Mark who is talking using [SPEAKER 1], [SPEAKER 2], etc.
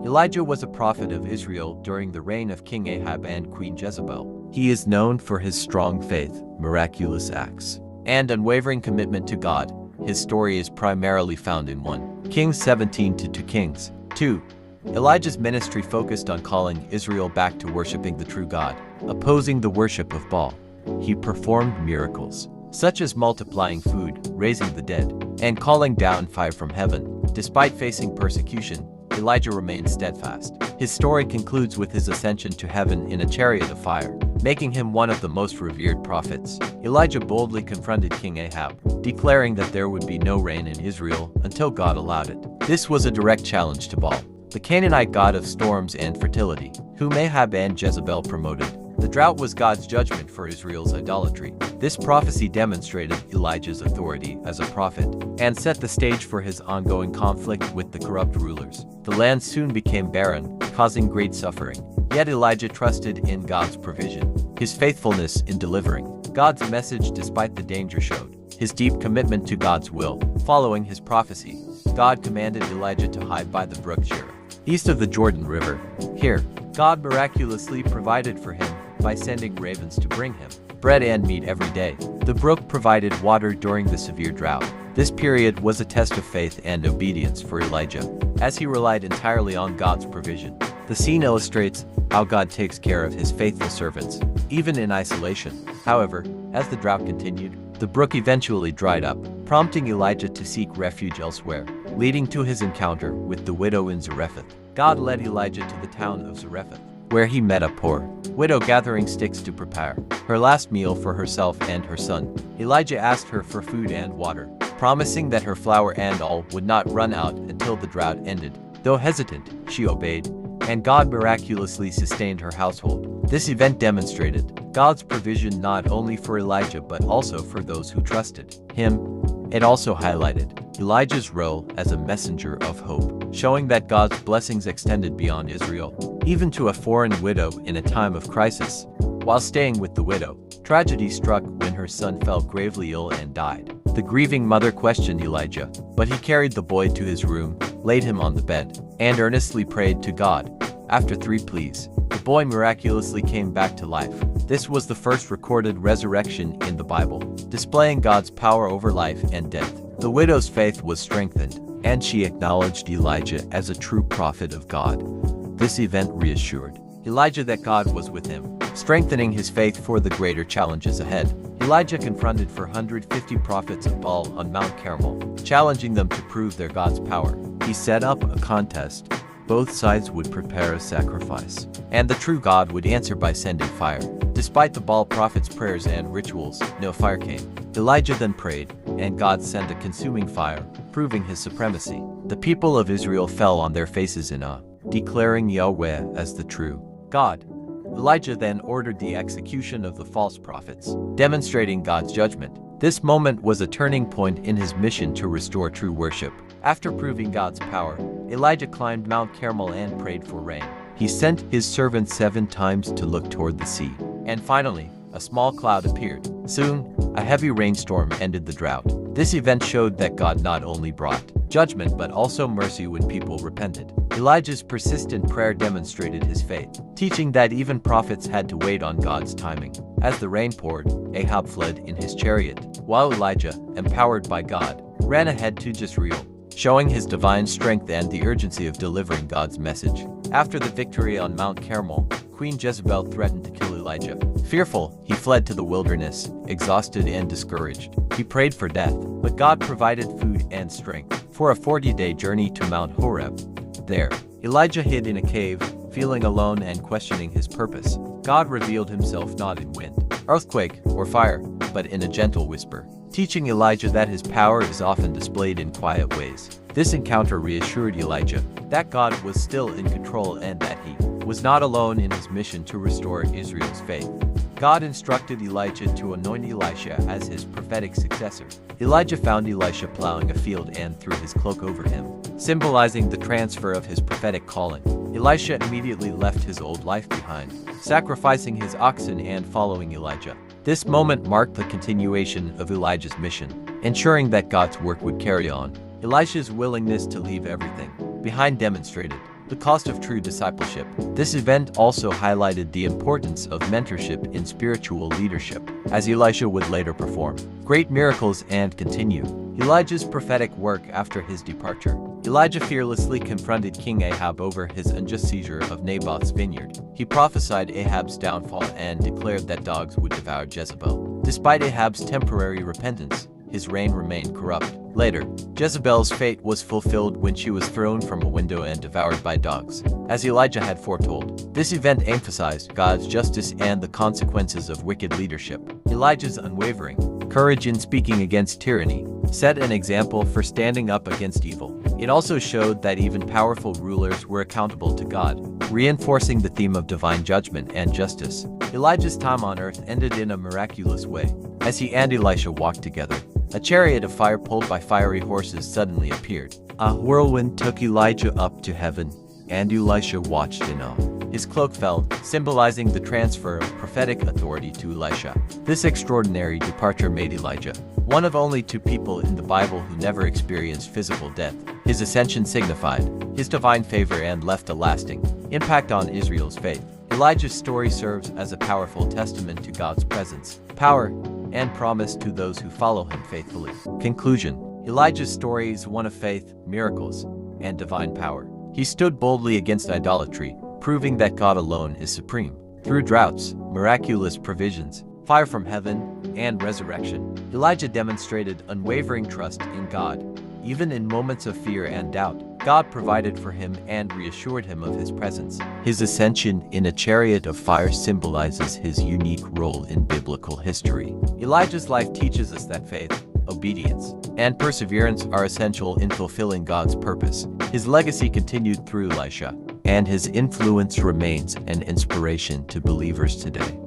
[SPEAKER 1] Elijah was a prophet of Israel during the reign of King Ahab and Queen Jezebel. He is known for his strong faith, miraculous acts, and unwavering commitment to God. His story is primarily found in 1 Kings 17 to 2 Kings 2. Elijah's ministry focused on calling Israel back to worshiping the true God, opposing the worship of Baal. He performed miracles, such as multiplying food, raising the dead, and calling down fire from heaven. Despite facing persecution, Elijah remained steadfast. His story concludes with his ascension to heaven in a chariot of fire, making him one of the most revered prophets. Elijah boldly confronted King Ahab, declaring that there would be no rain in Israel until God allowed it. This was a direct challenge to Baal, the Canaanite god of storms and fertility, whom Ahab and Jezebel promoted. The drought was God's judgment for Israel's idolatry. This prophecy demonstrated Elijah's authority as a prophet and set the stage for his ongoing conflict with the corrupt rulers. The land soon became barren, causing great suffering. Yet Elijah trusted in God's provision. His faithfulness in delivering God's message despite the danger showed his deep commitment to God's will. Following his prophecy, God commanded Elijah to hide by the Brook Cherith, east of the Jordan River. Here, God miraculously provided for him by sending ravens to bring him bread and meat every day. The brook provided water during the severe drought. This period was a test of faith and obedience for Elijah, as he relied entirely on God's provision. The scene illustrates how God takes care of his faithful servants, even in isolation. However, as the drought continued, the brook eventually dried up, prompting Elijah to seek refuge elsewhere, leading to his encounter with the widow in Zarephath. God led Elijah to the town of Zarephath, where he met a poor widow gathering sticks to prepare her last meal for herself and her son. Elijah asked her for food and water, promising that her flour and oil would not run out until the drought ended. Though hesitant, she obeyed, and God miraculously sustained her household. This event demonstrated God's provision not only for Elijah but also for those who trusted him. It also highlighted Elijah's role as a messenger of hope, showing that God's blessings extended beyond Israel, even to a foreign widow in a time of crisis. While staying with the widow, tragedy struck when her son fell gravely ill and died. The grieving mother questioned Elijah, but he carried the boy to his room, laid him on the bed, and earnestly prayed to God. After 3 pleas, the boy miraculously came back to life. This was the first recorded resurrection in the Bible, displaying God's power over life and death. The widow's faith was strengthened, and she acknowledged Elijah as a true prophet of God. This event reassured Elijah that God was with him, strengthening his faith for the greater challenges ahead. Elijah confronted 450 prophets of Baal on Mount Carmel, challenging them to prove their God's power. He set up a contest. Both sides would prepare a sacrifice, and the true God would answer by sending fire. Despite the Baal prophets' prayers and rituals, no fire came. Elijah then prayed, and God sent a consuming fire, proving his supremacy. The people of Israel fell on their faces in awe, declaring Yahweh as the true God. Elijah then ordered the execution of the false prophets, demonstrating God's judgment. This moment was a turning point in his mission to restore true worship. After proving God's power, Elijah climbed Mount Carmel and prayed for rain. He sent his servant 7 times to look toward the sea. And finally, a small cloud appeared. Soon, a heavy rainstorm ended the drought. This event showed that God not only brought judgment but also mercy when people repented. Elijah's persistent prayer demonstrated his faith, teaching that even prophets had to wait on God's timing. As the rain poured, Ahab fled in his chariot, while Elijah, empowered by God, ran ahead to Jezreel, showing his divine strength and the urgency of delivering God's message. After the victory on Mount Carmel, Queen Jezebel threatened to kill Elijah. Fearful, he fled to the wilderness, exhausted and discouraged. He prayed for death, but God provided food and strength for a 40-day journey to Mount Horeb. There, Elijah hid in a cave, feeling alone and questioning his purpose. God revealed himself not in wind, earthquake, or fire, but in a gentle whisper, teaching Elijah that his power is often displayed in quiet ways. This encounter reassured Elijah that God was still in control and that he was not alone in his mission to restore Israel's faith. God instructed Elijah to anoint Elisha as his prophetic successor. Elijah found Elisha plowing a field and threw his cloak over him, symbolizing the transfer of his prophetic calling. Elisha immediately left his old life behind, sacrificing his oxen and following Elijah. This moment marked the continuation of Elijah's mission, ensuring that God's work would carry on. Elisha's willingness to leave everything behind demonstrated The cost of true discipleship. This event also highlighted the importance of mentorship in spiritual leadership, as Elisha would later perform great miracles and continue Elijah's prophetic work after his departure. Elijah fearlessly confronted King Ahab over his unjust seizure of Naboth's vineyard. He prophesied Ahab's downfall and declared that dogs would devour Jezebel. Despite Ahab's temporary repentance, his reign remained corrupt. Later, Jezebel's fate was fulfilled when she was thrown from a window and devoured by dogs, as Elijah had foretold. This event emphasized God's justice and the consequences of wicked leadership. Elijah's unwavering courage in speaking against tyranny set an example for standing up against evil. It also showed that even powerful rulers were accountable to God, reinforcing the theme of divine judgment and justice. Elijah's time on earth ended in a miraculous way. As he and Elisha walked together, a chariot of fire pulled by fiery horses suddenly appeared. A whirlwind took Elijah up to heaven, and Elisha watched in awe. His cloak fell, symbolizing the transfer of prophetic authority to Elisha. This extraordinary departure made Elijah one of only 2 people in the Bible who never experienced physical death. His ascension signified his divine favor and left a lasting impact on Israel's faith. Elijah's story serves as a powerful testament to God's presence, power, and promise to those who follow him faithfully. Conclusion. Elijah's story is one of faith, miracles, and divine power. He stood boldly against idolatry, proving that God alone is supreme. Through droughts, miraculous provisions, fire from heaven, and resurrection, Elijah demonstrated unwavering trust in God. Even in moments of fear and doubt, God provided for him and reassured him of his presence. His ascension in a chariot of fire symbolizes his unique role in biblical history. Elijah's life teaches us that faith, obedience, and perseverance are essential in fulfilling God's purpose. His legacy continued through Elisha, and his influence remains an inspiration to believers today.